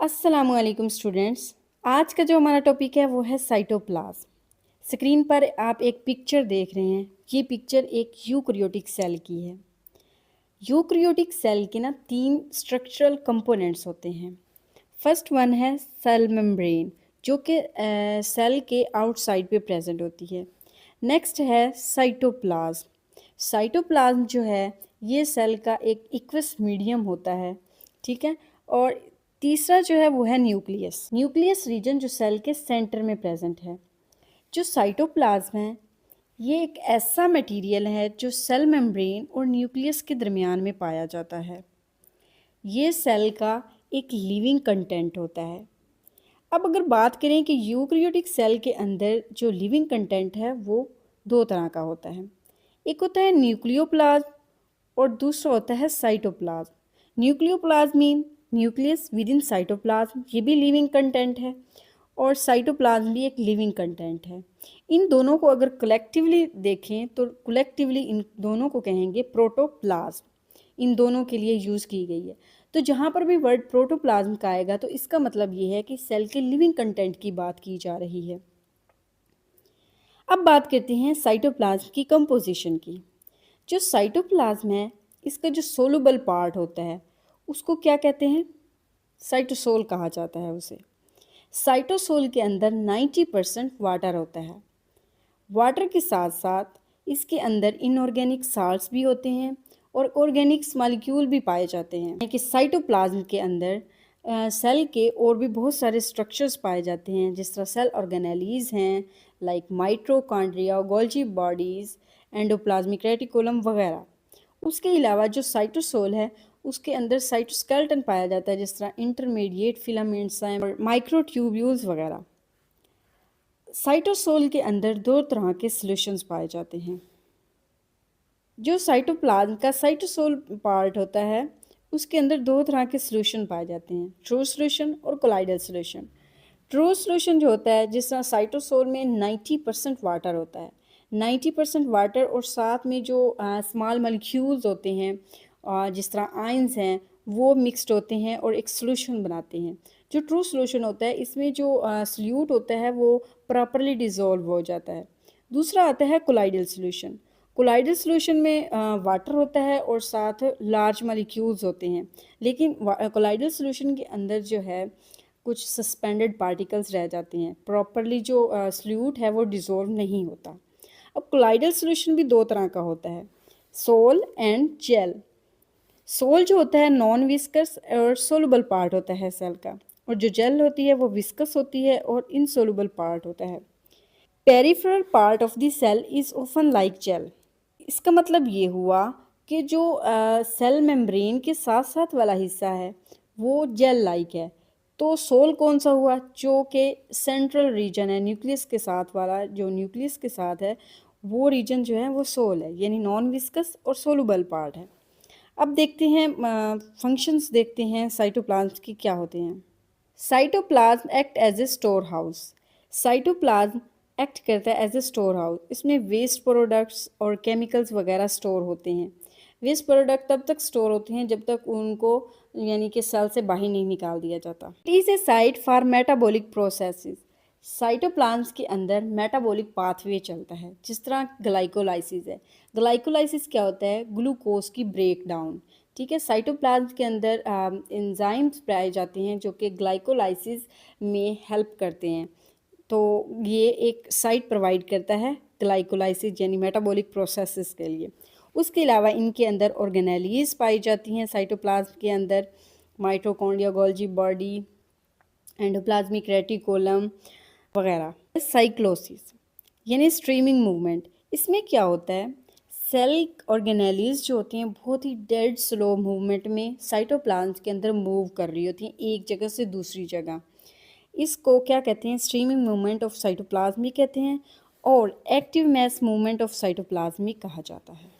अस्सलामुअलैकुम स्टूडेंट्स। आज का जो हमारा टॉपिक है वो है साइटोप्लाज्म। स्क्रीन पर आप एक पिक्चर देख रहे हैं। ये पिक्चर एक यूकैरियोटिक सेल की है। यूकैरियोटिक सेल के ना 3 स्ट्रक्चरल कंपोनेंट्स होते हैं। फर्स्ट वन है सेल मेम्ब्रेन, जो कि सेल के आउटसाइड पे प्रेजेंट होती है। नेक्स्ट है साइटोप्लाज्म। साइटोप्लाज्म जो है ये सेल का एक एक्वस मीडियम होता है, ठीक है। और तीसरा जो है वो है न्यूक्लियस। न्यूक्लियस रीजन जो सेल के सेंटर में प्रेजेंट है। जो साइटोप्लाज्म है ये एक ऐसा मटेरियल है जो सेल मेम्ब्रेन और न्यूक्लियस के दरमियान में पाया जाता है। ये सेल का एक लिविंग कंटेंट होता है। अब अगर बात करें कि यूकैरियोटिक सेल के अंदर जो लिविंग कंटेंट है वो 2 तरह का होता है। एक होता है न्यूक्लियोप्लाज्म और दूसरा होता है cytoplasm. Nucleoplasm mean nucleus with in cytoplasm, ये भी लिविंग कंटेंट है, और साइटोप्लाज्म भी एक लिविंग कंटेंट है। इन दोनों को अगर कलेक्टिवली देखें तो कलेक्टिवली इन दोनों को कहेंगे प्रोटोप्लाज्म। इन दोनों के लिए यूज़ की गई है। तो जहाँ पर भी वर्ड प्रोटोप्लाज्म का आएगा तो इसका मतलब ये है कि सेल के लिविंग कंटेंट की बात की जा रही है। अब बात करते हैं साइटोप्लाज्म की कंपोजिशन की। जो साइटोप्लाज्म है इसका जो सोलुबल पार्ट होता है उसको क्या कहते हैं? साइटोसोल कहा जाता है उसे। साइटोसोल के अंदर 90% वाटर होता है। वाटर के साथ साथ इसके अंदर इनऑर्गेनिक साल्ट्स भी होते हैं और ऑर्गेनिक्स मॉलिक्यूल भी पाए जाते हैं। यानी कि साइटोप्लाज्म के अंदर सेल के और भी बहुत सारे स्ट्रक्चर्स पाए जाते हैं, जिस तरह सेल ऑर्गेनेलीज हैं, like mitochondria, Golgi bodies, endoplasmic reticulum वगैरह। उसके अलावा जो साइटोसोल है उसके अंदर साइटोस्केलेटन पाया जाता है, जिस तरह इंटरमीडिएट फिलामेंट्स हैं और माइक्रोट्यूब्यूल्स वगैरह। साइटोसोल के अंदर 2 तरह के सॉल्यूशंस पाए जाते हैं। जो साइटोप्लाज्म का साइटोसोल पार्ट होता है उसके अंदर 2 तरह के सॉल्यूशन पाए जाते हैं, ट्रू सॉल्यूशन और कोलाइडल सॉल्यूशन। ट्रू सॉल्यूशन जो होता है, जिस तरह साइटोसोल में 90% वाटर होता है, 90% वाटर और साथ में जो स्मॉल मॉलिक्यूल्स होते हैं जिस तरह आयंस हैं वो मिक्सड होते हैं और एक सॉल्यूशन बनाते हैं। जो ट्रू सॉल्यूशन होता है इसमें जो सॉल्यूट होता है वो प्रॉपरली डिज़ोल्व हो जाता है। दूसरा आता है कोलाइडल सॉल्यूशन। कोलाइडल सॉल्यूशन में वाटर होता है और साथ लार्ज मॉलिक्यूल्स होते हैं, लेकिन कोलाइडल सॉल्यूशन के अंदर जो है कुछ सस्पेंडेड पार्टिकल्स रह जाते हैं, प्रॉपरली जो सॉल्यूट है वो डिज़ोल्व नहीं होता। अब कोलाइडल सॉल्यूशन भी 2 तरह का होता है, सोल एंड जेल। सोल जो होता है नॉन विस्कस और सोलुबल पार्ट होता है सेल का, और जो जेल होती है वो विस्कस होती है और इनसोलुबल पार्ट होता है। Peripheral part of the cell is often like gel. इसका मतलब ये हुआ कि जो सेल मेम्ब्रेन के साथ साथ वाला हिस्सा है वो जेल लाइक है। तो सोल कौन सा हुआ? जो कि सेंट्रल रीजन है न्यूक्लियस के साथ वाला, जो न्यूक्लियस के साथ है वो रीजन जो है वो सोल है, यानी नॉन विस्कस और सोलुबल पार्ट है। अब देखते हैं फंक्शंस देखते हैं साइटोप्लाज्म के क्या होते हैं। Cytoplasm act as a store house. Cytoplasm act करता है एज ए स्टोर हाउस। इसमें वेस्ट प्रोडक्ट्स और केमिकल्स वगैरह स्टोर होते हैं। वेस्ट प्रोडक्ट तब तक स्टोर होते हैं जब तक उनको यानी कि सेल से बाहर नहीं निकाल दिया जाता। It is a site for metabolic processes. Cytoplasm के अंदर मेटाबॉलिक पाथवे चलता है, जिस तरह ग्लाइकोलाइसिस है। ग्लाइकोलाइसिस क्या होता है? ग्लूकोज की ब्रेक डाउन, ठीक है। साइटोप्लाज्म के अंदर एंजाइम्स पाए जाते हैं जो कि ग्लाइकोलाइसिस में हेल्प करते हैं। तो ये एक साइट प्रोवाइड करता है ग्लाइकोलाइसिस यानी मेटाबॉलिक प्रोसेसेस के लिए। उसके अलावा इनके अंदर ऑर्गेनेलीज पाई जाती हैं साइटोप्लाज्म के अंदर, mitochondria, Golgi body, endoplasmic reticulum वगैरह। साइक्लोसिस यानी स्ट्रीमिंग मूवमेंट। इसमें क्या होता है? सेल ऑर्गेनेलीज जो होती हैं बहुत ही डेड स्लो मूवमेंट में साइटोप्लाज्म के अंदर मूव कर रही होती हैं एक जगह से दूसरी जगह। इसको क्या कहते हैं? स्ट्रीमिंग मूवमेंट ऑफ साइटोप्लाज्म भी कहते हैं और active mass movement of cytoplasm भी कहा जाता है।